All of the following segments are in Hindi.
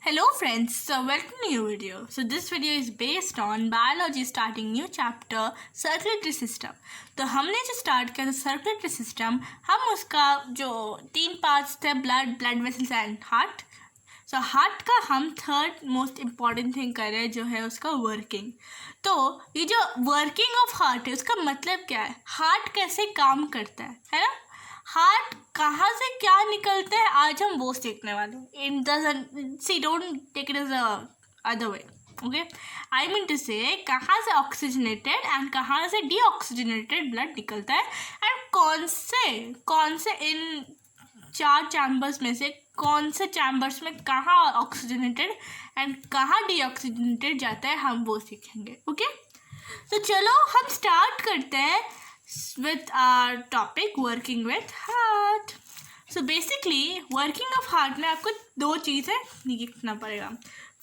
Hello friends, so welcome to new video. So this video is based on biology starting new chapter circulatory system. तो हमने जो स्टार्ट किया था सर्कुलेटरी सिस्टम, हम उसका जो 3 पार्ट्स थे blood vessels and heart. So heart का हम थर्ड मोस्ट इम्पॉर्टेंट थिंग कर रहे हैं जो है उसका वर्किंग. तो ये जो वर्किंग ऑफ हार्ट है उसका मतलब क्या है, हार्ट कैसे काम करता है ना, हार्ट कहाँ से क्या निकलते हैं, आज हम वो सीखने वाले हैं. In doesn't see don't take it as other way. Okay, I mean to say कहाँ से ऑक्सीजनेटेड एंड कहाँ से डीऑक्सीजनेटेड ब्लड निकलता है एंड कौन से इन 4 चैम्बर्स में से कौन से चैम्बर्स में कहाँ ऑक्सीजनेटेड एंड कहाँ डीऑक्सीजनेटेड जाता है, हम वो सीखेंगे. ओके, तो चलो हम स्टार्ट करते हैं with our topic working with heart. So basically working of heart में आपको 2 चीज़ें लिखना पड़ेगा.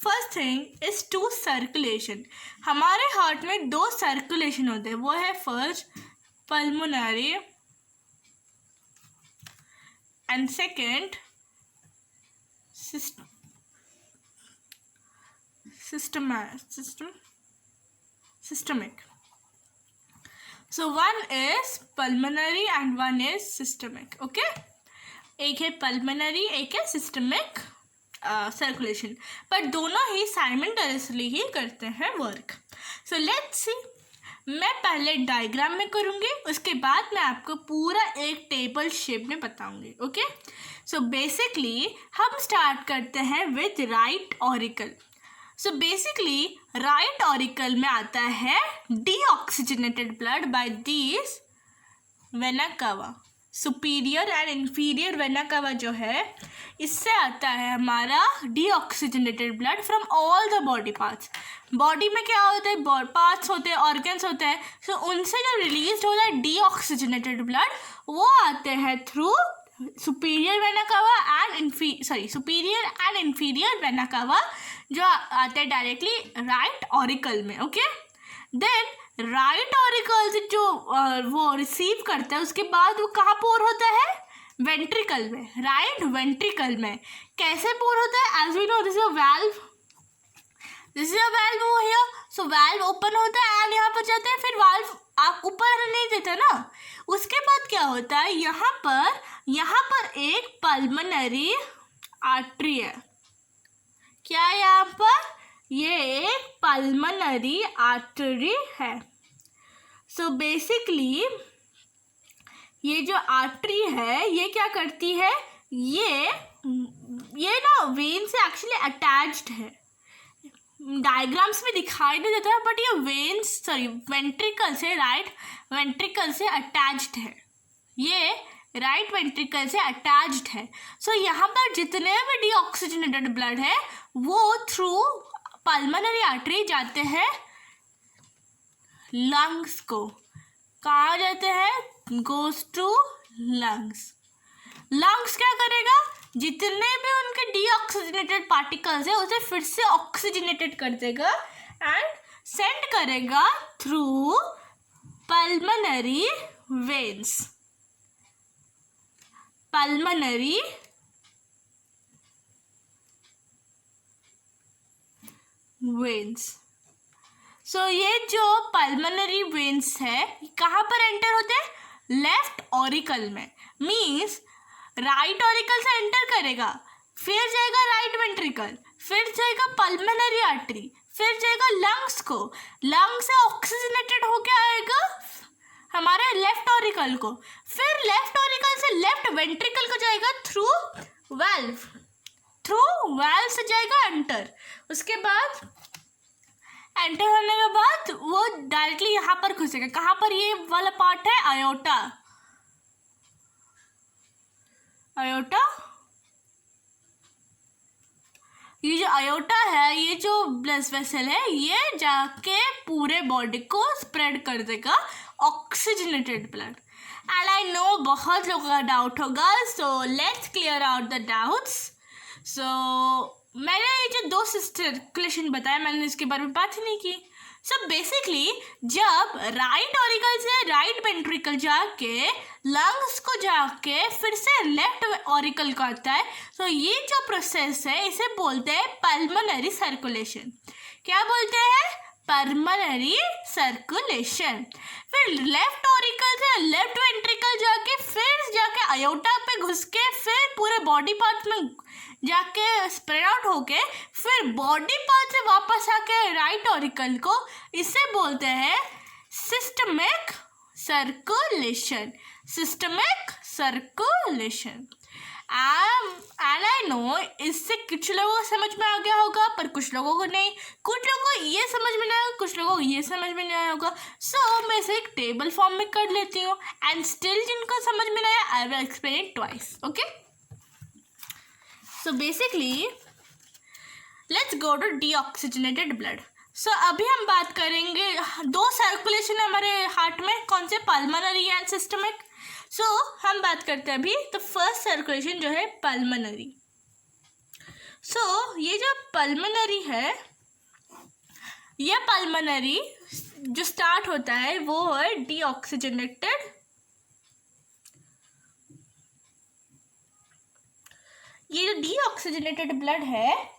First thing is to circulation. हमारे हार्ट में 2 सर्कुलेशन होते हैं, वो है first pulmonary and second systemic. So one is pulmonary and one is systemic. Okay, एक है pulmonary एक है systemic circulation, पर दोनों ही साइमल्टेनियसली ही करते हैं वर्क. सो लेट्स सी, मैं पहले डायग्राम में करूँगी, उसके बाद मैं आपको पूरा एक टेबल शेप में बताऊँगी. ओके, सो बेसिकली हम स्टार्ट करते हैं with right auricle. So basically right auricle में आता है deoxygenated blood by these vena cava. Superior and inferior vena cava जो है, इससे आता है हमारा deoxygenated blood from all the body parts. Body में क्या होता है, पार्ट्स होते हैं, ऑर्गन्स होते हैं. सो उनसे जो रिलीज होता है डीऑक्सीजनेटेड ब्लड, वो आते हैं through superior vena cava and superior and inferior vena cava, जो आते हैं डायरेक्टली राइट ऑरिकल में. ओके, देन राइट ऑरिकल से जो वो रिसीव करता है, उसके बाद वो कहाँ पोर होता है, वेंट्रिकल में, राइट वेंट्रिकल में. कैसे पोर होता है, as we know this is a valve, वो हियर. सो वाल्व ओपन होता है एंड यहाँ पर जाते हैं, फिर वाल्व आप ऊपर नहीं देते ना. उसके बाद क्या होता है, यहाँ पर एक पल्मोनरी आर्टरी है. क्या है यहाँ पर, ये एक पल्मोनरी आर्टरी है. सो बेसिकली ये जो आर्टरी है ये क्या करती है, ये ना वेन से एक्चुअली अटैच्ड है. डायग्राम्स में दिखाई नहीं देता है, बट ये वेंट्रिकल से, राइट वेंट्रिकल से अटैच्ड है. ये राइट वेंट्रिकल से अटैच्ड है. सो यहाँ पर जितने भी डीऑक्सीजनेटेड ब्लड है वो थ्रू पल्मोनरी आर्टरी जाते हैं लंग्स को. कहाँ जाते हैं, गोज टू लंग्स. लंग्स क्या करेगा, जितने भी उनके डीऑक्सीजनेटेड पार्टिकल्स है उसे फिर से ऑक्सीजनेटेड कर देगा एंड सेंड करेगा through pulmonary veins. Pulmonary veins. So ये जो पल्मोनरी वेन्स है कहाँ पर एंटर होते हैं, लेफ्ट ऑरिकल में. मीन्स राइट ऑरिकल से एंटर करेगा, फिर जाएगा राइट वेंट्रिकल, फिर जाएगा पल्मोनरी आर्टरी, फिर जाएगा लंग्स को, लंग से ऑक्सीजनेटेड होके आएगा हमारे लेफ्ट ऑरिकल को, फिर लेफ्ट ऑरिकल से लेफ्ट वेंट्रिकल को जाएगा थ्रू वाल्व से जाएगा एंटर. उसके बाद एंटर होने के बाद वो डायरेक्टली यहाँ पर घुसेगा. कहाँ पर, ये वाला पार्ट है आयोटा. ये जो आयोटा है, ये जो ब्लड वेसल है, ये जाके पूरे बॉडी को स्प्रेड कर देगा oxygenated blood. And I know बहुत लोगों का डाउट होगा, so let's clear out the doubts. So मैंने ये जो 2 सर्कुलेशन बताया, मैंने इसके बारे में बात ही नहीं की. सो बेसिकली जब राइट ऑरिकल से राइट वेंट्रिकल जाके लंग्स को जाके फिर से लेफ्ट ऑरिकल को आता है, तो ये जो प्रोसेस है इसे बोलते हैं पल्मोनरी सर्कुलेशन। क्या बोलते हैं? Pulmonary circulation. फिर लेफ्ट ऑरिकल से लेफ्ट वेंट्रिकल जाके फिर जाके अयोटा पे घुस के फिर पूरे बॉडी पार्ट में जाके स्प्रेड आउट होके फिर बॉडी पार्ट से वापस आके राइट ऑरिकल को, इसे बोलते हैं systemic circulation. Systemic circulation. And I no इससे कुछ लोगों को समझ में आ गया होगा पर कुछ लोगों को नहीं, कुछ लोगों को ये समझ में नहीं आया, कुछ लोगों को ये समझ में नहीं आया होगा। सो मैं इसे एक टेबल फॉर्म में कर लेती हूँ एंड स्टिल जिनको समझ में नहीं आया I will explain it twice. Okay, so basically let's go to deoxygenated blood. So अभी हम बात करेंगे, दो सर्कुलेशन है हमारे हार्ट में, कौन से? Pulmonary and systemic. सो हम बात करते हैं अभी तो फर्स्ट सर्कुलेशन जो है पल्मोनरी। सो ये जो पल्मोनरी है, ये पल्मोनरी जो स्टार्ट होता है वो है डीऑक्सीजनेटेड। ये जो डीऑक्सीजनेटेड ब्लड है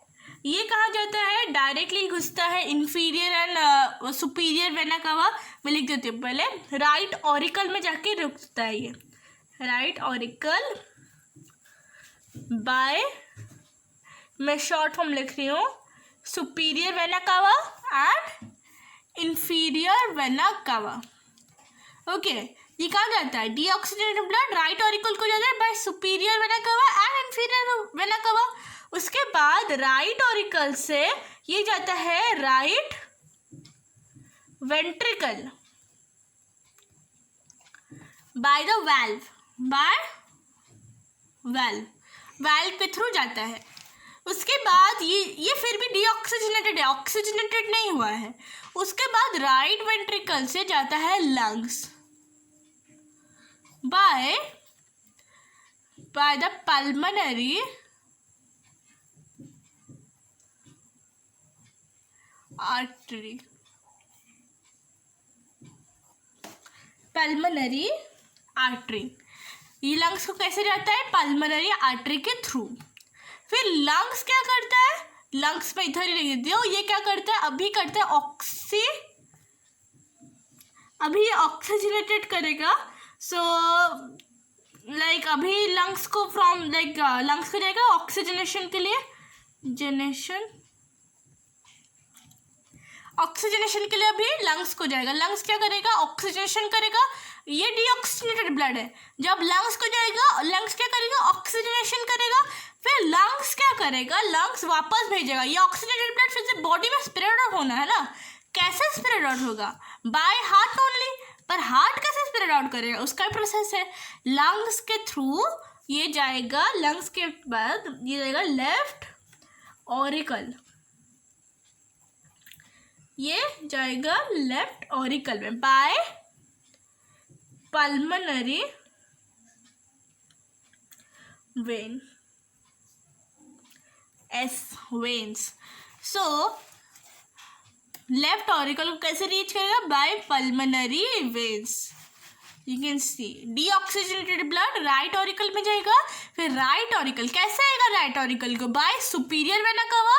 ये कहाँ जाता है? डायरेक्टली घुसता है इंफीरियर एंड सुपीरियर वेना कावा। मैं लिख देती हूँ पहले, राइट ऑरिकल में जाके रुकता है ये, राइट ऑरिकल बाय, मैं शॉर्ट फॉर्म लिख रही हूँ, superior vena cava and inferior vena कावा। ओके, ये कहाँ जाता है? डीऑक्सीजनेटेड ब्लड राइट ऑरिकल को जाता है by superior vena cava and inferior vena cava. उसके बाद राइट ऑरिकल से ये जाता है right ventricle by the valve, by valve के थ्रू जाता है। उसके बाद ये फिर भी डीऑक्सीजनेटेड है, ऑक्सीजनेटेड नहीं हुआ है। उसके बाद राइट वेंट्रिकल से जाता है lungs by the pulmonary artery, pulmonary artery. ये लंग्स को कैसे जाता है? पल्मोनरी आर्टरी के थ्रू। फिर लंग्स क्या करता है? लंग्स में इधर ही लिख दियो, ये क्या करता है? अभी करता है अभी ऑक्सीजनेटेड करेगा। सो लाइक अभी लंग्स को लंग्स को जाएगा ऑक्सीजनेशन के लिए, ऑक्सीजनेशन के लिए अभी लंग्स को जाएगा। लंग्स क्या करेगा? ऑक्सीजनेशन करेगा। ये डीऑक्सीजनेटेड ब्लड है, जब लंग्स को जाएगा लंग्स क्या करेगा? ऑक्सीजनेशन करेगा। फिर लंग्स क्या करेगा? लंग्स वापस भेजेगा। ये ऑक्सीजनेटेड ब्लड फिर से बॉडी में स्प्रेड आउट होना है ना, कैसे स्प्रेड आउट होगा? By heart only. पर हार्ट कैसे स्प्रेड आउट करेगा? उसका प्रोसेस है, लंग्स के थ्रू ये जाएगा। लंग्स के बाद ये जाएगा लेफ्ट ऑरिकल, ये जाएगा लेफ्ट ऑरिकल में by pulmonary vein, veins. So left auricle को कैसे रीच करेगा? By pulmonary veins. You can see deoxygenated blood right auricle में जाएगा। फिर राइट ऑरिकल कैसे आएगा? राइट ऑरिकल को by superior vena cava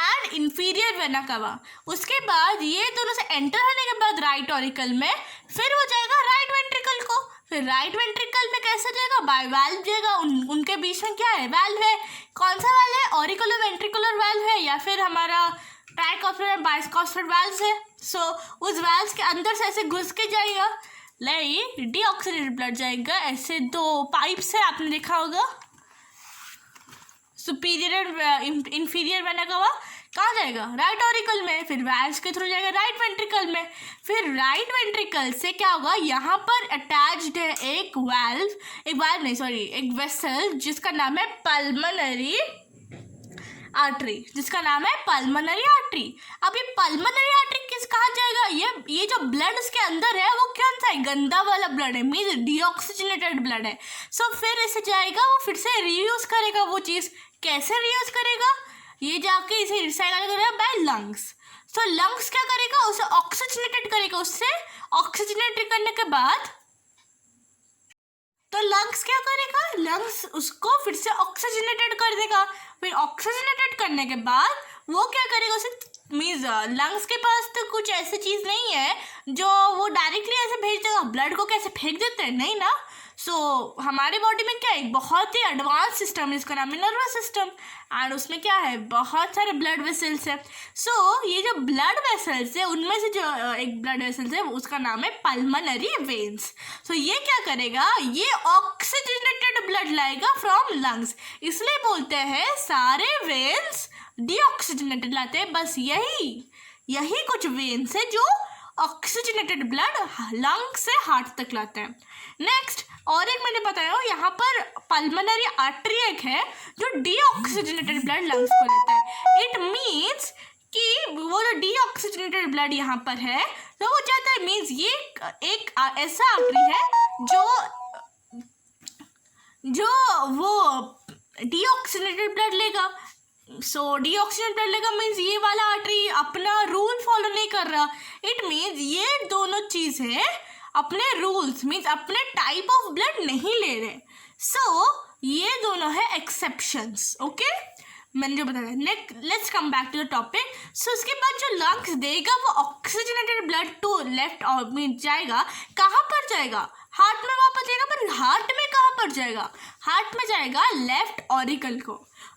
and inferior vena cava. उसके बाद ये दोनों से एंटर होने के बाद राइट ऑरिकल में फिर वो जाएगा राइट वेंट्रिकल को। फिर राइट वेंट्रिकल में कैसे जाएगा? बाय वाल्व जाएगा। उनके बीच में क्या है? वाल्व है। कौन सा वाल्व है? ऑरिकुलर वेंट्रिकुलर वाल्व है या फिर हमारा ट्राइकॉस्टल बाइकॉस्टल वाल्व है। सो उस वाल्व के अंदर से ऐसे घुस के जाएगा, लाइक डीऑक्सीजनेटेड ब्लड जाएगा। ऐसे दो पाइप से आपने देखा होगा, सुपीरियर इंफीरियर वेना कावा कहाँ जाएगा? राइट ऑरिकल में। फिर वाल्व के थ्रू जाएगा राइट वेंट्रिकल में। फिर राइट वेंट्रिकल से क्या होगा? यहाँ पर अटैच्ड है एक वेसल जिसका नाम है पल्मोनरी आर्टरी, जिसका नाम है पल्मोनरी आर्टरी। अब ये पल्मोनरी आर्टरी किस कहाँ जाएगा? ये जो ब्लड इसके अंदर है वो कौन सा है? गंदा वाला ब्लड है, मीन्स डीऑक्सीजनेटेड ब्लड है। सो फिर इसे जाएगा, वो फिर से रीयूज करेगा वो चीज़। कैसे रीयूज करेगा? ये जाके इसे रिसाइकल करेगा बाय लंग्स। सो लंग्स क्या करेगा, उसे ऑक्सीजनेटेड करेगा, उससे ऑक्सीजनेटेड करने के बाद तो लंग्स क्या करेगा, लंग्स उसको फिर से ऑक्सीजनेटेड कर देगा। फिर ऑक्सीजनेटेड करने के बाद वो क्या करेगा, उसे मीन्स लंग्स के पास तो कुछ ऐसी चीज़ नहीं है जो वो डायरेक्टली ऐसे भेज देगा। ब्लड को कैसे फेंक देते हैं, नहीं ना। सो हमारे बॉडी में क्या है, बहुत ही एडवांस सिस्टम है, इसका नाम है नर्वस सिस्टम। एंड उसमें क्या है, बहुत सारे ब्लड वेसल्स है। सो ये जो ब्लड वेसल्स है उनमें से जो एक ब्लड वेसल्स है उसका नाम है पल्मोनरी वेन्स। सो ये क्या करेगा, ये ऑक्सीजनेटेड ब्लड लाएगा फ्रॉम लंग्स। इसलिए बोलते हैं सारे वेन्स डीऑक्सीजनेटेड लाते हैं। बस यही कुछ वेन्स है जो ऑक्सीजनेटेड ब्लड लंग से हार्ट तक लाते हैं। नेक्स्ट और एक मैंने बताया यहाँ पर पल्मोनरी आर्टरी एक है जो डीऑक्सीजनेटेड ब्लड लंग्स को लेता है। इट मीन्स कि वो जो डीऑक्सीजनेटेड ब्लड यहाँ पर है तो वो चाहता है, मीन्स ये एक ऐसा आर्टरी है जो वो डीऑक्सीजनेटेड ब्लड लेगा। सो डीऑक्सीजनेटेड ब्लड लेगा मीन्स ये वाला आर्टरी अपना रूल फॉलो नहीं कर रहा। इट मीन्स ये दोनों चीज़ है अपने रूल्स मीन्स अपने टाइप ऑफ ब्लड नहीं ले रहे। सो ये दोनों है एक्सेप्शंस। ओके, मैंने जो बताया। Next let's come back to the topic. So उसके बाद जो लंग्स देगा वो ऑक्सीजनेटेड ब्लड टू लेफ्ट और में जाएगा। कहाँ पर जाएगा, हार्ट में वापस जाएगा। पर हार्ट में कहाँ पर जाएगा, हार्ट में जाएगा लेफ्ट ऑरिकल को।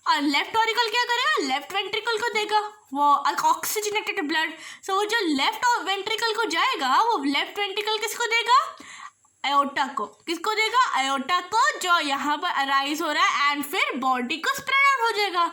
और लेफ्ट ऑरिकल क्या करेगा, लेफ्ट वेंट्रिकल को देगा वो ऑक्सीजनेटेड ब्लड। सो वो जो लेफ्ट वेंट्रिकल को जाएगा वो लेफ्ट वेंट्रिकल किसको देगा, एओर्टा को। किसको देगा, एओर्टा को, जो यहाँ पर अराइज हो रहा है एंड फिर बॉडी को स्प्रेड आउट हो जाएगा।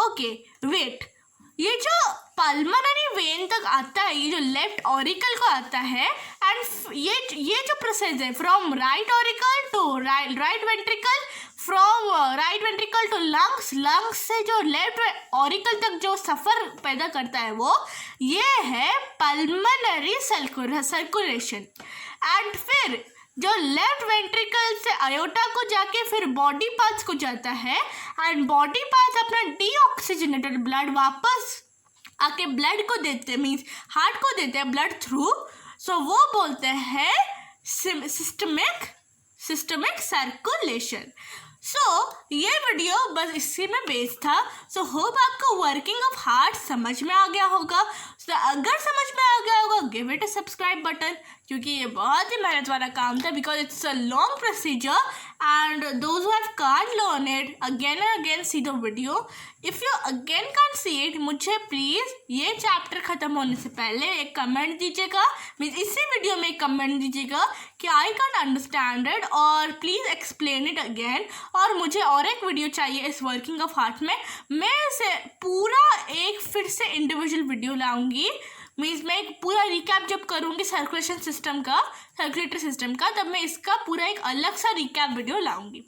ओके वेट, ये जो पल्मोनरी वेन तक आता है, ये जो लेफ्ट ऑरिकल को आता है एंड ये जो प्रोसेस है from right auricle to right ventricle, from right ventricle to lungs, lungs से जो लेफ्ट ऑरिकल तक जो सफ़र पैदा करता है वो ये है पल्मोनरी सर्कुलेशन। एंड फिर जो लेफ्ट वेंट्रिकल से आयोटा को जाके फिर बॉडी पार्ट्स को जाता है एंड बॉडी पार्ट्स अपना डीऑक्सीजनेटेड ब्लड वापस आके ब्लड को देते हैं, मीन्स हार्ट को देते हैं ब्लड थ्रू। सो वो बोलते हैं सिस्टमिक सर्कुलेशन। सो ये वीडियो बस इसी में बेस था। सो होप आपको वर्किंग ऑफ हार्ट समझ में आ गया होगा। तो अगर समझ में आ गया होगा give it a subscribe button, क्योंकि ये बहुत ही मेहनत वाला काम था because it's a long procedure and those who have can't learn it again and again see the video. If you again can't see it, मुझे प्लीज़ ये चैप्टर ख़त्म होने से पहले एक कमेंट दीजिएगा, मीन्स इसी वीडियो में एक कमेंट दीजिएगा कि आई कांट अंडरस्टैंड इट और प्लीज़ एक्सप्लेन इट अगेन। और मुझे और एक वीडियो चाहिए इस वर्किंग ऑफ हार्ट में। मैं इसे पूरा एक फिर से इंडिविजुअल वीडियो लाऊंगी, मीन्स मैं एक पूरा रिकैप जब करूँगी सर्कुलेशन सिस्टम का, सर्कुलेटरी सिस्टम का, तब मैं इसका पूरा एक अलग सा रिकैप वीडियो लाऊंगी।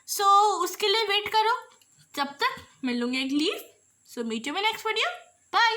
सो उसके लिए वेट करो, जब तक मैं लूँगी एक leave. So meet you in next video, bye.